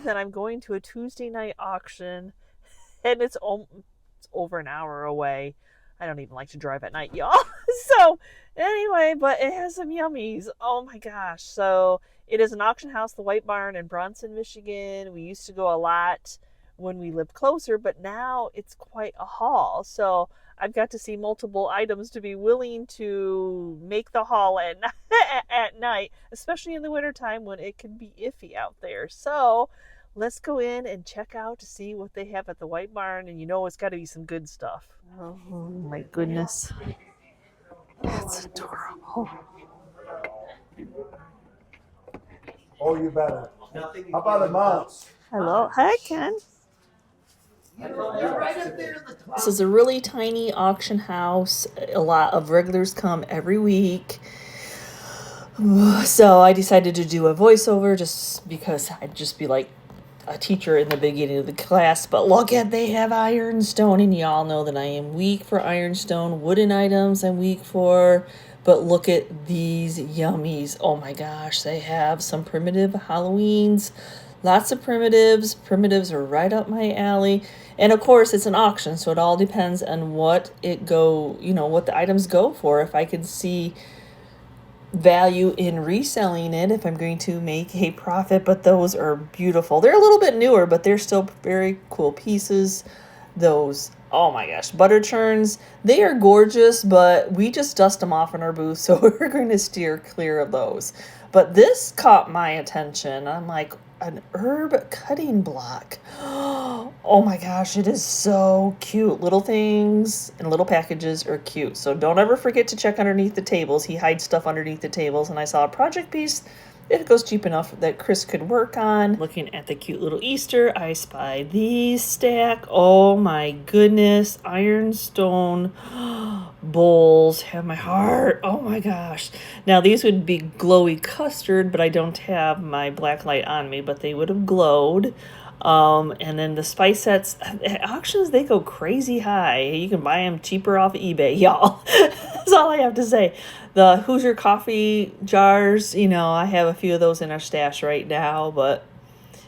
then I'm going to a Tuesday night auction, and it's over an hour away. I don't even like to drive at night, y'all. So anyway, but it has some yummies. Oh my gosh. So it is an auction house, the White Barn in Bronson, Michigan. We used to go a lot when we lived closer, but now it's quite a haul. So I've got to see multiple items to be willing to make the haul at night, especially in the wintertime when it can be iffy out there. So let's go in and check out to see what they have at the White Barn, and you know it's got to be some good stuff. Oh my goodness. That's adorable. Oh, you better. How about a mouse? Hello. Hi, Ken. This is a really tiny auction house. A lot of regulars come every week. So I decided to do a voiceover just because I'd just be like a teacher in the beginning of the class. But look at, they have ironstone, and y'all know that I am weak for ironstone. Wooden items I'm weak for. But look at these yummies. Oh my gosh, they have some primitive Halloweens. Lots of primitives. Primitives are right up my alley. And of course, it's an auction, so it all depends on what what the items go for. If I can see value in reselling it, if I'm going to make a profit. But those are beautiful. They're a little bit newer, but they're still very cool pieces. Those, oh my gosh, butter churns, they are gorgeous, but we just dust them off in our booth, so we're going to steer clear of those. But this caught my attention. I'm like, an herb cutting block. Oh my gosh, it is so cute. Little things and little packages are cute. So don't ever forget to check underneath the tables. He hides stuff underneath the tables, and I saw a project piece. If it goes cheap enough that Chris could work on. Looking at the cute little Easter, I spy these stack. Oh my goodness. Ironstone bowls have my heart. Oh my gosh. Now these would be glowy custard, but I don't have my black light on me, but they would have glowed. And then the spice sets at auctions, they go crazy high. You can buy them cheaper off eBay, y'all. That's all I have to say. The Hoosier coffee jars, I have a few of those in our stash right now, but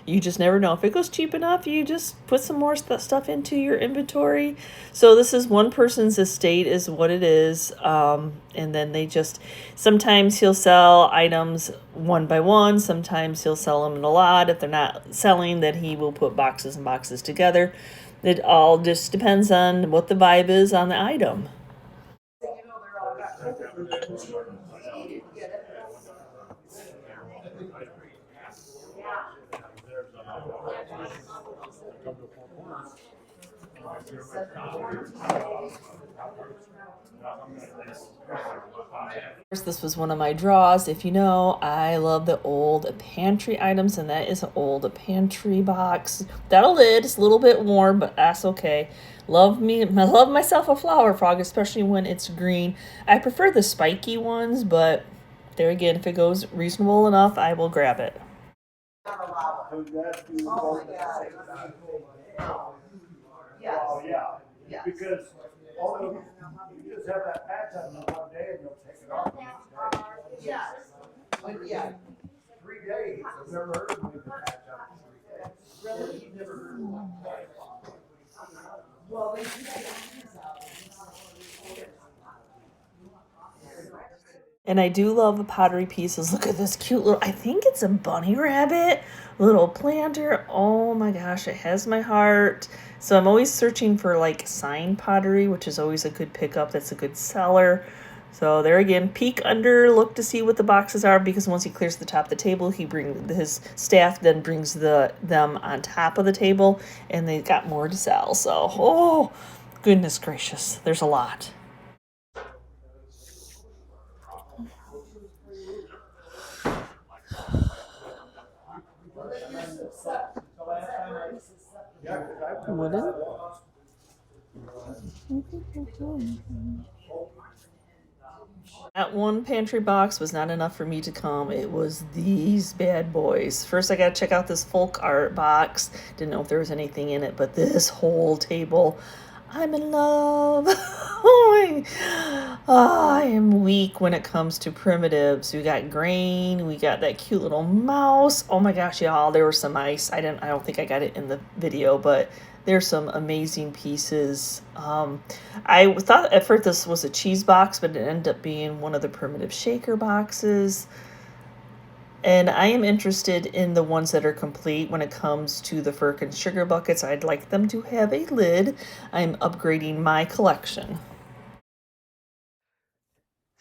you just never know. If it goes cheap enough, you just put some more stuff into your inventory. So this is one person's estate is what it is. And then sometimes he'll sell items one by one. Sometimes he'll sell them in a lot. If they're not selling, then he will put boxes and boxes together. It all just depends on what the vibe is on the item. This was one of my draws. If you know, I love the old pantry items, and that is an old pantry box. That lid is a little bit warm, but that's okay. I love myself a flower frog, especially when it's green. I prefer the spiky ones, but there again, if it goes reasonable enough, I will grab it. Yeah. Because you just have that patch on them one day and you'll take it off. Yes. 3 days. I've never heard of the patch on 3 days. Really? You've never heard of that? Well, they And I do love the pottery pieces. Look at this cute little, I think it's a bunny rabbit, little planter. Oh my gosh, it has my heart. So I'm always searching for like signed pottery, which is always a good pickup. That's a good seller. So there again, peek under, look to see what the boxes are, because once he clears the top of the table, his staff then brings them on top of the table, and they got more to sell. So, oh, goodness gracious, there's a lot. What is it? That one pantry box was not enough for me to come. It was these bad boys. First, I got to check out this folk art box. Didn't know if there was anything in it, but this whole table, I'm in love. Oh, I am weak when it comes to primitives. We got grain, we got that cute little mouse. Oh my gosh, y'all, there was some ice. I don't think I got it in the video, but there's some amazing pieces. I thought at first this was a cheese box, but it ended up being one of the primitive shaker boxes. And I am interested in the ones that are complete when it comes to the Firkin sugar buckets. I'd like them to have a lid. I'm upgrading my collection.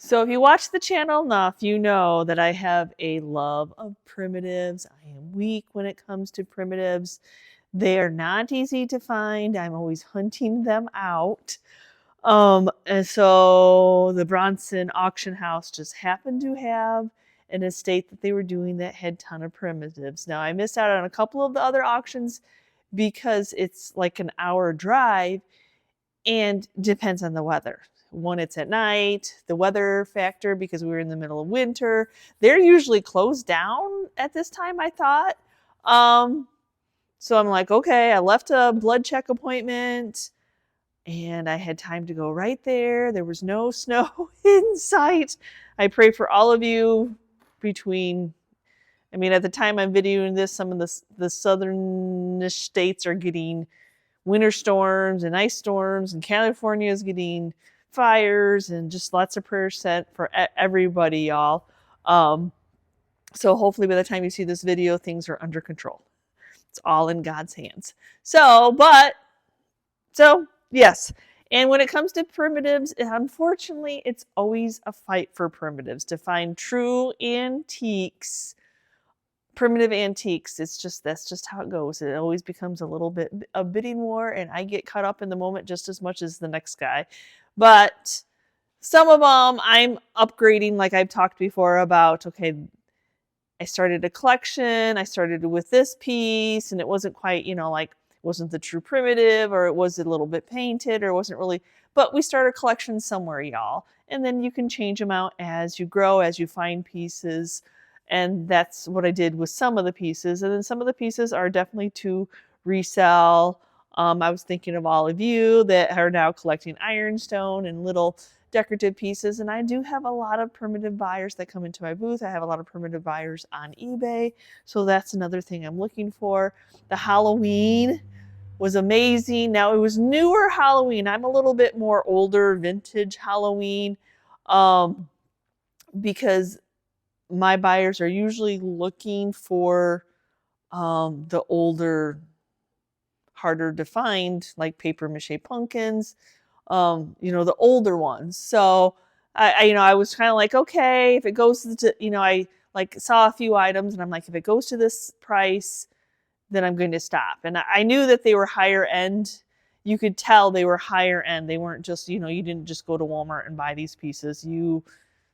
So if you watch the channel enough, you know that I have a love of primitives. I am weak when it comes to primitives. They are not easy to find. I'm always hunting them out. And so the Bronson auction house just happened to have an estate that they were doing that had a ton of primitives. Now I missed out on a couple of the other auctions because it's like an hour drive and depends on the weather. One, it's at night, the weather factor, because we were in the middle of winter. They're usually closed down at this time, I thought. So I'm like, okay, I left a blood check appointment and I had time to go right there. There was no snow in sight. I pray for all of you between, I mean, at the time I'm videoing this, some of the southern states are getting winter storms and ice storms, and California is getting fires, and just lots of prayers sent for everybody, y'all. So hopefully by the time you see this video, things are under control. It's all in God's hands. So yes. And when it comes to primitives, unfortunately, it's always a fight for primitives to find true antiques. Primitive antiques, that's just how it goes. It always becomes a little bit a bidding war, and I get caught up in the moment just as much as the next guy. But some of them I'm upgrading, like I've talked before about, okay, I started a collection, I started with this piece, and it wasn't quite, like, wasn't the true primitive, or it was a little bit painted, or it wasn't really, but we start a collection somewhere, y'all. And then you can change them out as you grow, as you find pieces. And that's what I did with some of the pieces. And then some of the pieces are definitely to resell. I was thinking of all of you that are now collecting ironstone and little decorative pieces. And I do have a lot of primitive buyers that come into my booth. I have a lot of primitive buyers on eBay. So that's another thing I'm looking for. The Halloween was amazing. Now it was newer Halloween. I'm a little bit more older, vintage Halloween, because my buyers are usually looking for the older, harder to find, like paper mache pumpkins, the older ones. So I was kind of like, okay, if it goes to, I like saw a few items and I'm like, if it goes to this price, then I'm going to stop. And I knew that they were higher end. You could tell they were higher end. They weren't just, you didn't just go to Walmart and buy these pieces. You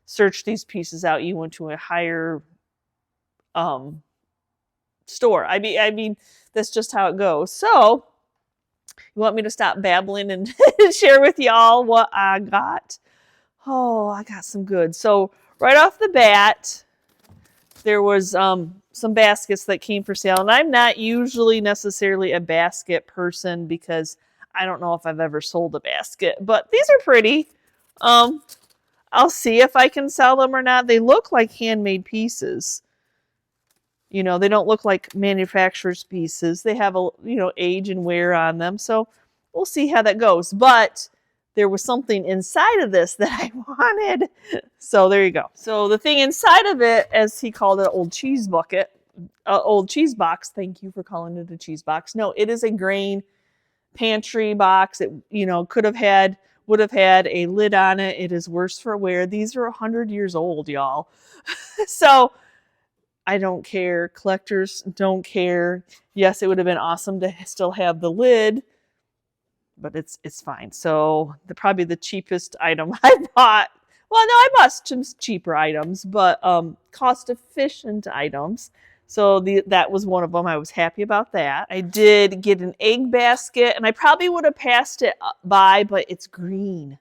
search these pieces out. You went to a higher store. I mean, that's just how it goes. So you want me to stop babbling and share with y'all what I got? Oh, I got some good. So right off the bat, there was some baskets that came for sale. And I'm not usually necessarily a basket person because I don't know if I've ever sold a basket. But these are pretty. I'll see if I can sell them or not. They look like handmade pieces. They don't look like manufacturer's pieces. They have age and wear on them. So we'll see how that goes. But there was something inside of this that I wanted. So there you go. So the thing inside of it, as he called it, old cheese bucket, old cheese box. Thank you for calling it a cheese box. No, it is a grain pantry box. It, would have had a lid on it. It is worse for wear. These are 100 years old, y'all. So I don't care. Collectors don't care. Yes, it would have been awesome to still have the lid, but it's fine. So probably the cheapest item I bought. Well, no, I bought some cheaper items, but cost efficient items. So that was one of them. I was happy about that. I did get an egg basket, and I probably would have passed it by, but it's green.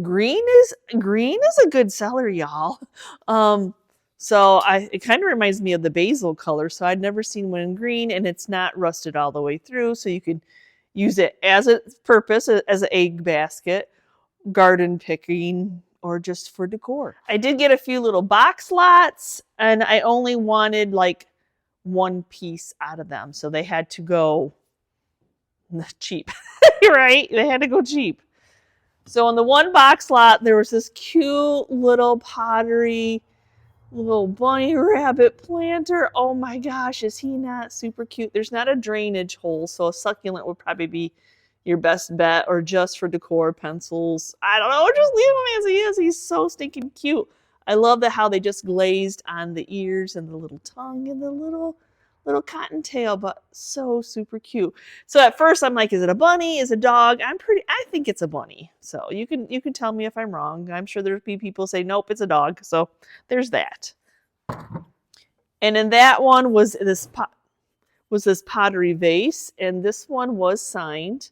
Green is a good seller, y'all. So it kind of reminds me of the basil color. So I'd never seen one in green, and it's not rusted all the way through. So you could use it as a purpose, as an egg basket, garden picking or just for decor. I did get a few little box lots, and I only wanted like one piece out of them. So they had to go cheap, right? They had to go cheap. So on the one box lot, there was this cute little pottery little bunny rabbit planter. Oh my gosh, is he not super cute? There's not a drainage hole, so a succulent would probably be your best bet, or just for decor, pencils. I don't know, just leave him as he is. He's so stinking cute. I love how they just glazed on the ears and the little tongue and the little cottontail, but so super cute. So at first I'm like, is it a bunny? Is it a dog? I think it's a bunny. So you can tell me if I'm wrong. I'm sure there'll be people say, nope, it's a dog. So there's that. And in that one was this pottery vase, and this one was signed.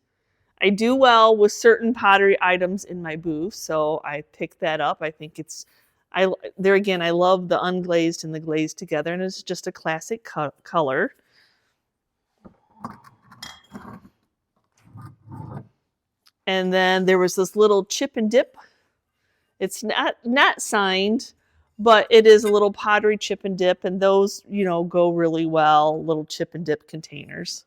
I do well with certain pottery items in my booth, so I picked that up. I think there again, I love the unglazed and the glazed together, and it's just a classic color. And then there was this little chip and dip. It's not signed, but it is a little pottery chip and dip, and those, go really well, little chip and dip containers.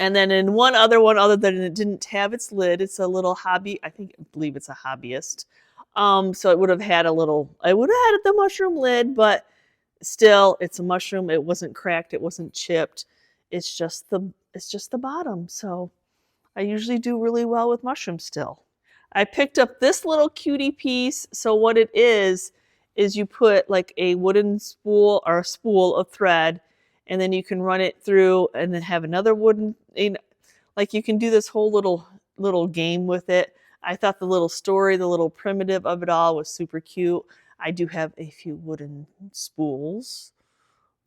And then in one other than it didn't have its lid, it's a little hobby. I believe it's a hobbyist. So it would have had the mushroom lid, but still, it's a mushroom. It wasn't cracked. It wasn't chipped. It's just the bottom. So I usually do really well with mushrooms still. I picked up this little cutie piece. So what it is you put like a wooden spool or a spool of thread, and then you can run it through and then have another wooden, like you can do this whole little game with it. I thought the little story, the little primitive of it all was super cute. I do have a few wooden spools,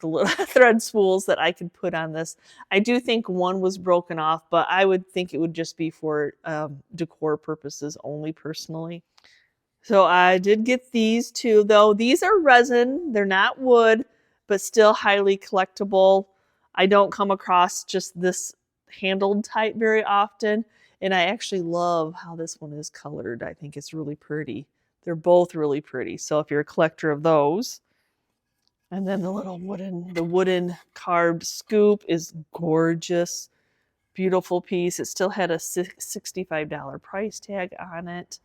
the little thread spools that I could put on this. I do think one was broken off, but I would think it would just be for decor purposes only personally. So I did get these two, though. These are resin. They're not wood, but still highly collectible. I don't come across just this handled type very often. And I actually love how this one is colored. I think it's really pretty. They're both really pretty. So if you're a collector of those. And then the wooden carved scoop is gorgeous. Beautiful piece. It still had a $65 price tag on it.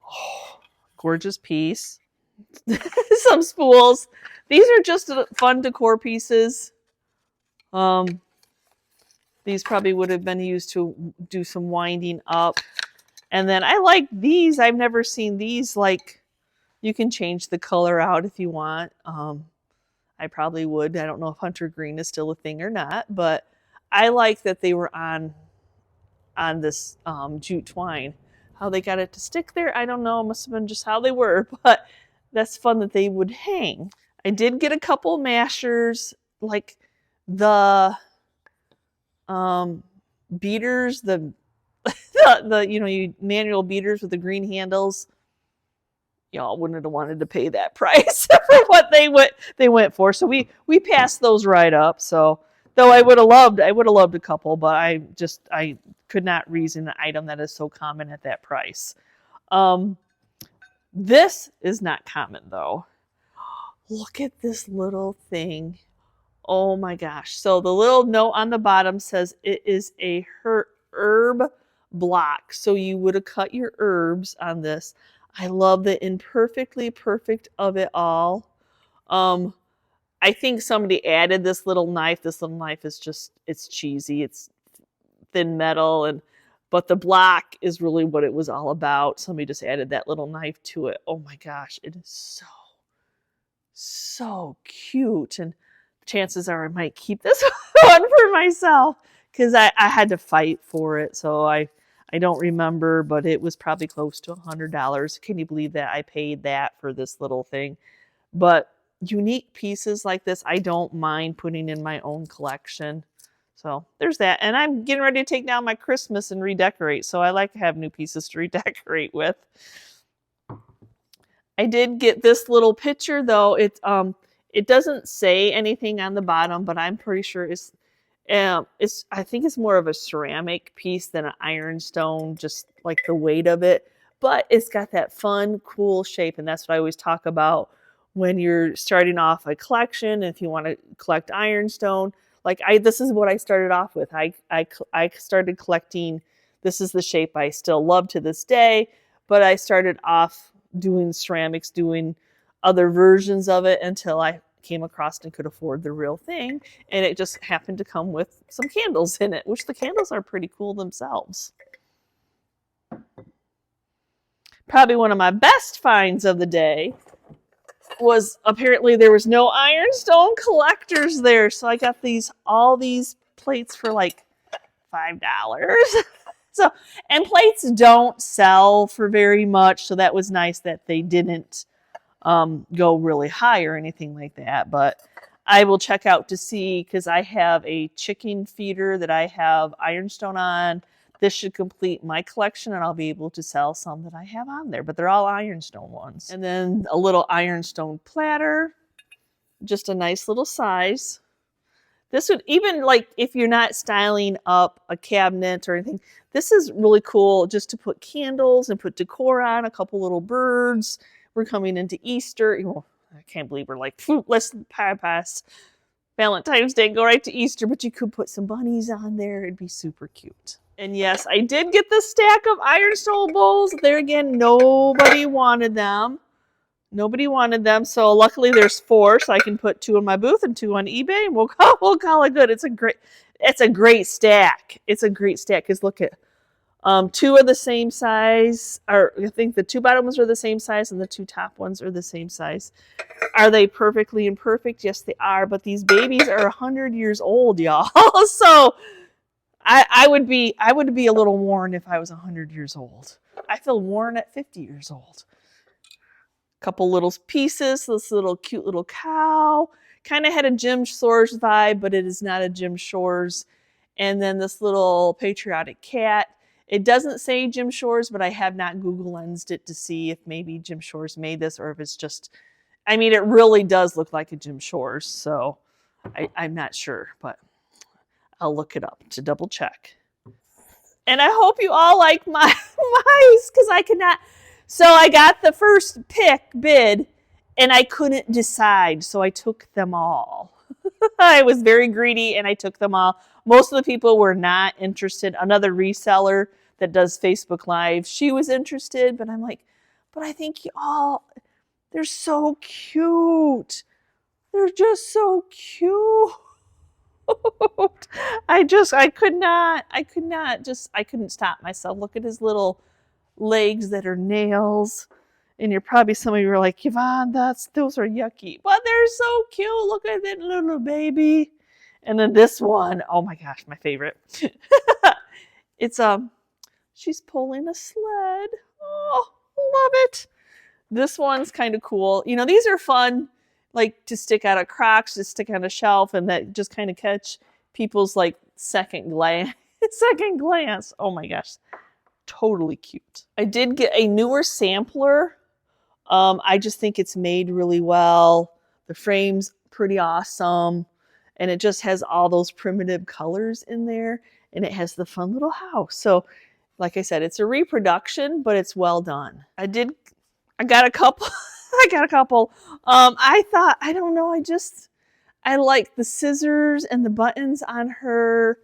Oh, gorgeous piece. Some spools. These are just fun decor pieces. These probably would have been used to do some winding up. And then I like these. I've never seen these. Like, you can change the color out if you want. I probably would. I don't know if hunter green is still a thing or not, but I like that they were on this jute twine. How they got it to stick there, I don't know. It must have been just how they were, but that's fun that they would hang. I did get a couple mashers, like the beaters, the manual beaters with the green handles. Y'all wouldn't have wanted to pay that price for what they went for. So we passed those right up. So though I would have loved a couple, but I could not reason an item that is so common at that price. This is not common though. Look at this little thing. Oh my gosh. So the little note on the bottom says it is a herb block. So you would have cut your herbs on this. I love the imperfectly perfect of it all. I think somebody added this little knife. This little knife is it's cheesy. It's thin metal, but the block is really what it was all about. Somebody just added that little knife to it. Oh my gosh, it is so cute. And chances are I might keep this one for myself because I had to fight for it. So I don't remember, but it was probably close to $100. Can you believe that I paid that for this little thing? But unique pieces like this, I don't mind putting in my own collection. So there's that. And I'm getting ready to take down my Christmas and redecorate. So I like to have new pieces to redecorate with. I did get this little picture though. It doesn't say anything on the bottom, but I'm pretty sure I think it's more of a ceramic piece than an ironstone, just like the weight of it. but it's got that fun, cool shape. And that's what I always talk about when you're starting off a collection. If you want to collect ironstone, like this is what I started off with. I started collecting, this is the shape I still love to this day, but I started off doing ceramics, doing other versions of it until I came across and could afford the real thing. And it just happened to come with some candles in it, which the candles are pretty cool themselves. Probably one of my best finds of the day was apparently there was no ironstone collectors there. So I got all these plates for like $5. So, and plates don't sell for very much. So that was nice that they didn't go really high or anything like that. But I will check out to see, because I have a chicken feeder that I have ironstone on. This should complete my collection, and I'll be able to sell some that I have on there. But they're all ironstone ones. And then a little ironstone platter, just a nice little size. This would, even like if you're not styling up a cabinet or anything, this is really cool just to put candles and put decor on, a couple little birds. We're coming into Easter. Oh, I can't believe we're like, let's bypass Valentine's Day and go right to Easter, but you could put some bunnies on there. It'd be super cute. And yes, I did get the stack of ironstone bowls. There again, nobody wanted them. Nobody wanted them, so luckily there's 4, so I can put 2 in my booth and 2 on eBay, and we'll call it good. It's a great stack. It's a great stack, because look at 2 are the same size, or I think the 2 bottom ones are the same size, and the 2 top ones are the same size. Are they perfectly imperfect? Yes, they are, but these babies are 100 years old, y'all. So I would be a little worn if I was 100 years old. I feel worn at 50 years old. Couple little pieces, this little cute little cow. Kind of had a Jim Shores vibe, but it is not a Jim Shores. And then this little patriotic cat. It doesn't say Jim Shores, but I have not Google lensed it to see if maybe Jim Shores made this, or if it's just, I mean, it really does look like a Jim Shores, so I'm not sure, but I'll look it up to double check. And I hope you all like my mice, because I could not. So I got the first bid, and I couldn't decide, so I took them all. I was very greedy, and I took them all. Most of the people were not interested. Another reseller that does Facebook Live, she was interested, but I'm like, but I think they're so cute. They're just so cute. I couldn't stop myself. Look at his little legs that are nails. And you're probably, some of you are like, Yvonne, those are yucky. But they're so cute. Look at that little baby. And then this one, oh my gosh, my favorite. It's she's pulling a sled. Oh, love it. This one's kind of cool. You know, these are fun, like to stick out of Crocs, to stick on a shelf, and that just kind of catch people's like second glance. Oh my gosh. Totally cute. I did get a newer sampler. I just think it's made really well. The frame's pretty awesome. And it just has all those primitive colors in there. And it has the fun little house. So, like I said, it's a reproduction, but it's well done. I got a couple. I thought, I don't know, I like the scissors and the buttons on her.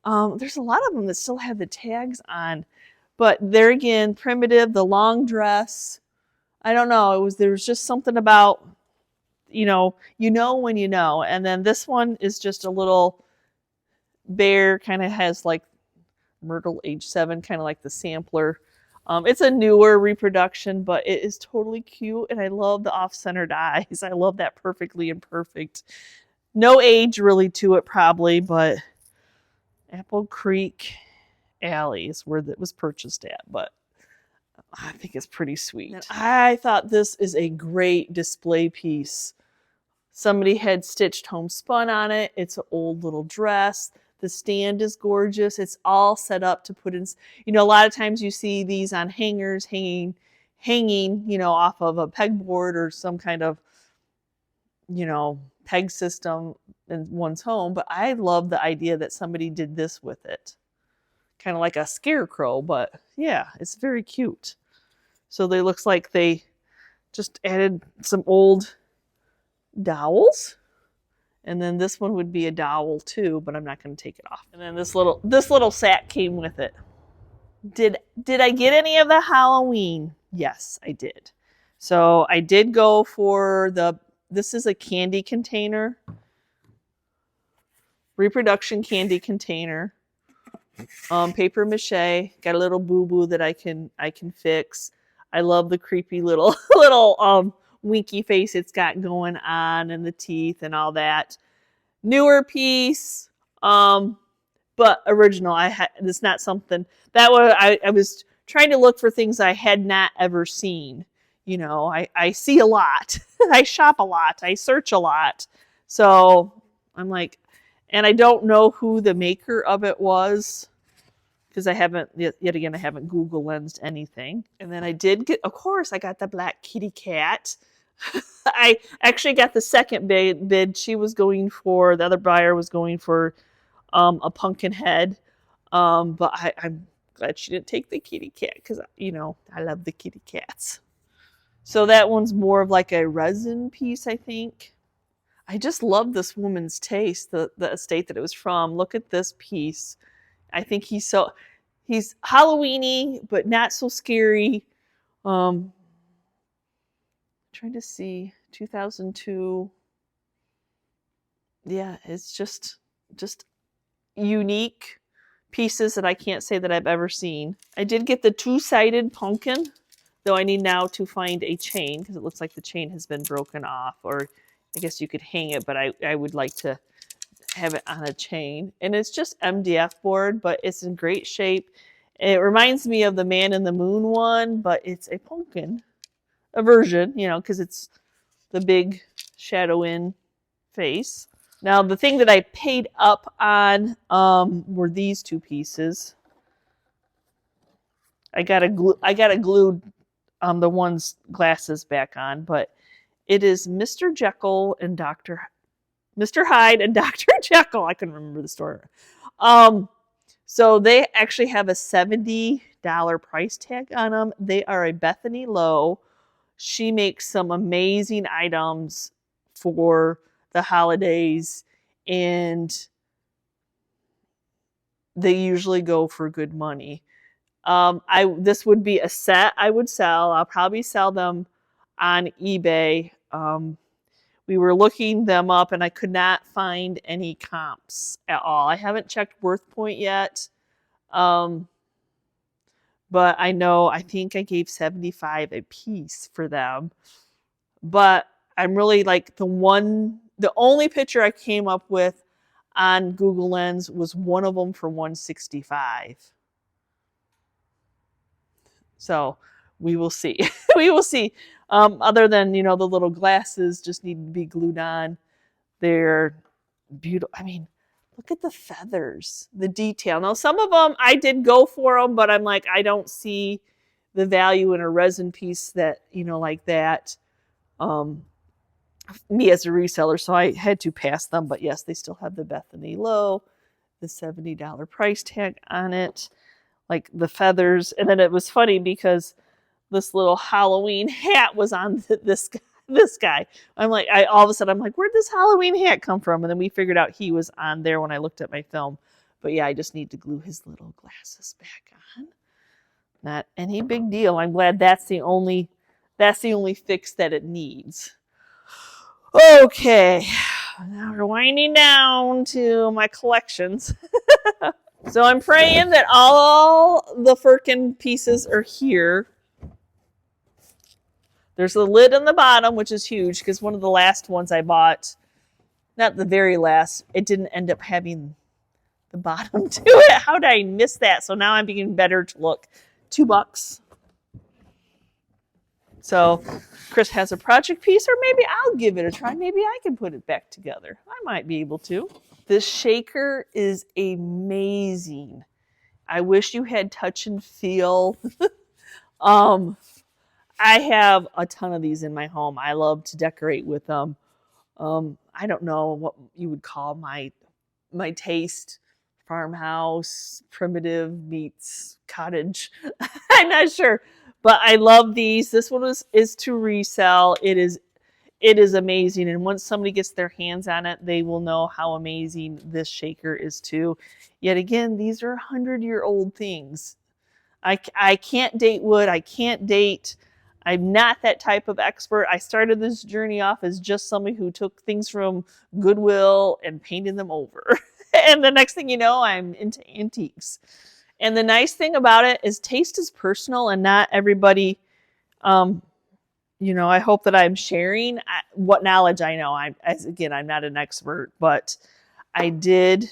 There's a lot of them that still have the tags on. But there again, primitive, the long dress. I don't know. There was just something about, you know when you know. And then this one is just a little bear, kind of has like Myrtle age 7, kind of like the sampler. It's a newer reproduction, but it is totally cute. And I love the off-centered eyes. I love that perfectly imperfect. No age really to it probably, but Apple Creek Alley is where that was purchased at, but I think it's pretty sweet. And I thought this is a great display piece. Somebody had stitched homespun on it. It's an old little dress. The stand is gorgeous. It's all set up to put in, a lot of times you see these on hangers hanging, off of a pegboard or some kind of, peg system in one's home. But I love the idea that somebody did this with it. Kind of like a scarecrow, but yeah, it's very cute. So they looks like they just added some old dowels. And then this one would be a dowel too, but I'm not going to take it off. And then this little sack came with it. Did I get any of the Halloween? Yes, I did. So I did go for this is a candy container. Reproduction candy container. Paper mache. Got a little boo-boo that I can fix. I love the creepy little winky face it's got going on, and the teeth and all that. Newer piece, but original. It's not something that I was trying to look for things I had not ever seen. You know, I see a lot. I shop a lot. I search a lot. So I'm like, and I don't know who the maker of it was, because I haven't Google lensed anything. And then I did get, of course, I got the black kitty cat. I actually got the second bid. She was going for, the other buyer was going for a pumpkin head. But I'm glad she didn't take the kitty cat, because, you know, I love the kitty cats. So that one's more of like a resin piece, I think. I just love this woman's taste, the estate that it was from. Look at this piece. I think he's Halloween-y, but not so scary. Trying to see, 2002. Yeah, it's just unique pieces that I can't say that I've ever seen. I did get the two-sided pumpkin, though I need now to find a chain, because it looks like the chain has been broken off, or I guess you could hang it, but I would like to have it on a chain. And it's just MDF board, but it's in great shape. It reminds me of the Man in the Moon one, but it's a pumpkin, a version, you know, because it's the big shadow in face. Now, the thing that I paid up on were these two pieces. I gotta glue the one's glasses back on, but it is Mr. Jekyll and Mr. Hyde and Dr. Jekyll. I couldn't remember the store. So they actually have a $70 price tag on them. They are a Bethany Low. She makes some amazing items for the holidays, and they usually go for good money. This would be a set I would sell. I'll probably sell them on eBay. We were looking them up, and I could not find any comps at all. I haven't checked WorthPoint yet, but I think I gave $75 a piece for them. But I'm really like the only picture I came up with on Google Lens was one of them for $165. So we will see. We will see. Other than, the little glasses just need to be glued on. They're beautiful. I mean, look at the feathers, the detail. Now, some of them I did go for them, but I'm like, I don't see the value in a resin piece that, like that. Me as a reseller, so I had to pass them. But yes, they still have the Bethany Low, the $70 price tag on it, like the feathers. And then it was funny because this little Halloween hat was on this guy. I'm like, all of a sudden I'm like, where'd this Halloween hat come from? And then we figured out he was on there when I looked at my film. But yeah, I just need to glue his little glasses back on. Not any big deal. I'm glad that's the only fix that it needs. Okay, now we're winding down to my collections. So I'm praying that all the Firkin pieces are here. There's a lid on the bottom, which is huge, because one of the last ones I bought, not the very last, it didn't end up having the bottom to it. How did I miss that? So now I'm being better to look. $2. So Chris has a project piece, or maybe I'll give it a try. Maybe I can put it back together. I might be able to. This shaker is amazing. I wish you had touch and feel. I have a ton of these in my home. I love to decorate with them. I don't know what you would call my taste. Farmhouse, primitive meets cottage. I'm not sure. But I love these. This one is to resell. It is amazing. And once somebody gets their hands on it, they will know how amazing this shaker is too. Yet again, these are 100-year-old things. I can't date wood. I can't date. I'm not that type of expert. I started this journey off as just somebody who took things from Goodwill and painted them over. And the next thing you know, I'm into antiques. And the nice thing about it is taste is personal, and not everybody, I hope that I'm sharing what knowledge I know. I'm not an expert, but I did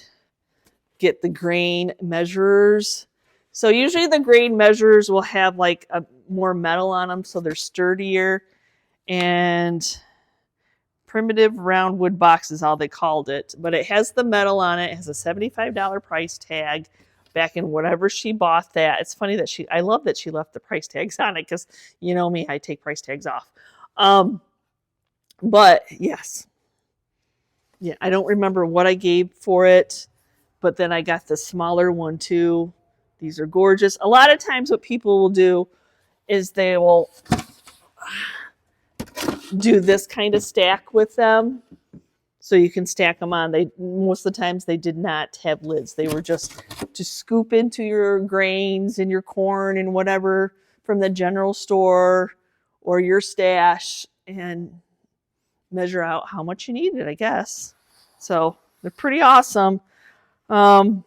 get the grain measurers. So usually the grain measurers will have like a more metal on them, so they're sturdier. And primitive round wood box is all they called it, but it has the metal on it. It has a $75 price tag back in whatever she bought that. It's funny that I love that she left the price tags on it, because you know me, I take price tags off. But yes, yeah, I don't remember what I gave for it, but then I got the smaller one too. These are gorgeous. A lot of times what people will do is they will do this kind of stack with them, so you can stack them on. Most of the times they did not have lids. They were just to scoop into your grains and your corn and whatever from the general store or your stash and measure out how much you needed, I guess. So they're pretty awesome. Haven't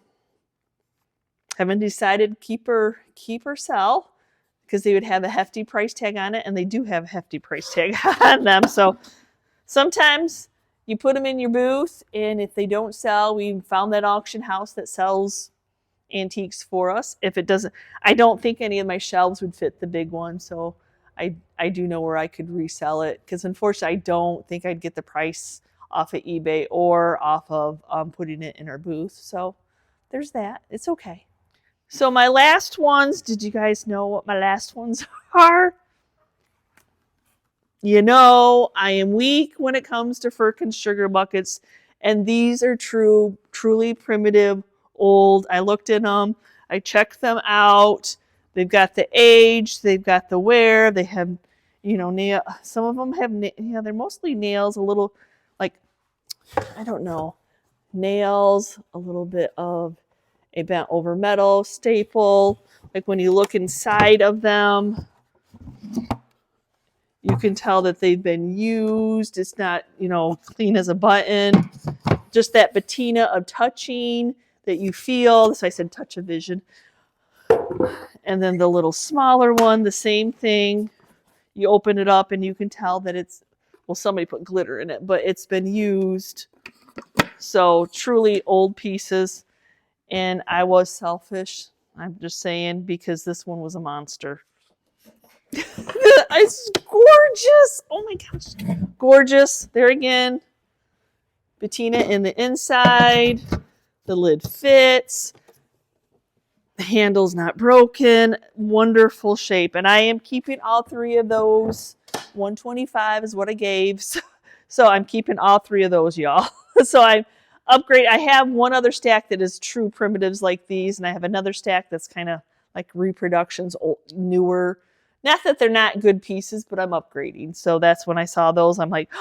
decided keep or sell, because they would have a hefty price tag on it, and they do have a hefty price tag on them. So sometimes you put them in your booth, and if they don't sell, we found that auction house that sells antiques for us. If it doesn't, I don't think any of my shelves would fit the big one, so I do know where I could resell it, because unfortunately I don't think I'd get the price off of eBay or off of putting it in our booth. So there's that. It's okay. So my last ones, did you guys know what my last ones are? You know, I am weak when it comes to Firkin sugar buckets, and these are truly primitive, old. I looked in them, I checked them out. They've got the age, they've got the wear, they have, nail. Some of them have, they're mostly nails, a little like, I don't know, nails, a little bit of a bent over metal staple. Like when you look inside of them, you can tell that they've been used. It's not, clean as a button. Just that patina of touching that you feel. So I said touch of vision. And then the little smaller one, the same thing. You open it up and you can tell that it's, well, somebody put glitter in it, but it's been used. So truly old pieces. And I was selfish, I'm just saying, because this one was a monster. It's gorgeous. Oh my gosh. Gorgeous. There again. Patina in the inside. The lid fits. The handle's not broken. Wonderful shape. And I am keeping all three of those. 125 is what I gave. So I'm keeping all three of those, y'all. So I'm upgrade. I have one other stack that is true primitives like these, and I have another stack that's kind of like reproductions, old, newer. Not that they're not good pieces, but I'm upgrading. So that's when I saw those, I'm like,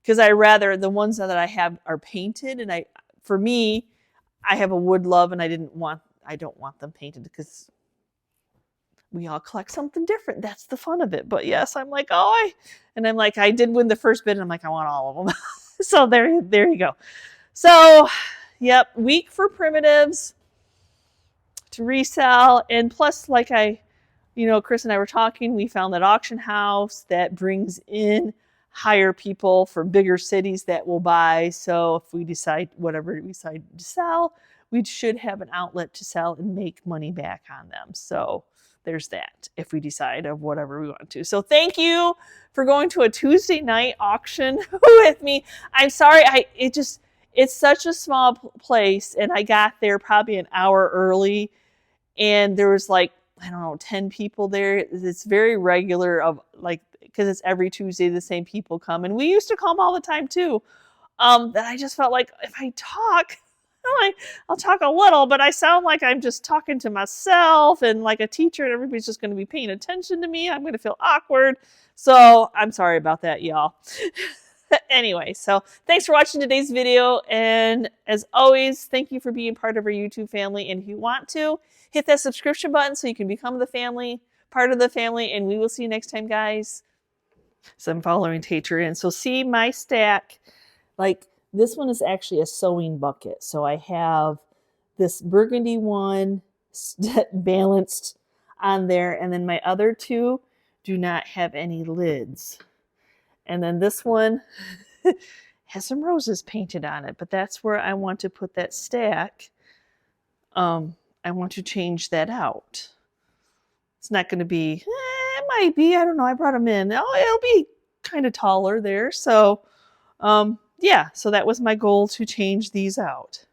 because the ones that I have are painted, and for me, I have a wood love, and I don't want them painted, because we all collect something different. That's the fun of it. But yes, I'm like, I did win the first bid, and I'm like, I want all of them. So there you go. So, yep, week for primitives to resell. And plus, like Chris and I were talking, we found that auction house that brings in higher people for bigger cities that will buy. So if we decide whatever we decide to sell, we should have an outlet to sell and make money back on them. So there's that, if we decide of whatever we want to. So thank you for going to a Tuesday night auction with me. I'm sorry, it's such a small place, and I got there probably an hour early, and there was 10 people there. It's very regular because it's every Tuesday the same people come, and we used to come all the time too. That I just felt like if I talk, I'll talk a little, but I sound like I'm just talking to myself and like a teacher, and everybody's just going to be paying attention to me. I'm going to feel awkward. So I'm sorry about that, y'all. Anyway, so thanks for watching today's video. And as always, thank you for being part of our YouTube family. And if you want to, hit that subscription button so you can become the family, part of the family. And we will see you next time, guys. So I'm following teacher in. So see my stack, like this one is actually a sewing bucket. So I have this burgundy one balanced on there. And then my other two do not have any lids. And then this one has some roses painted on it, but that's where I want to put that stack. I want to change that out. It's not going to be, it might be, I don't know. I brought them in. Oh, it'll be kind of taller there. So, yeah, so that was my goal, to change these out.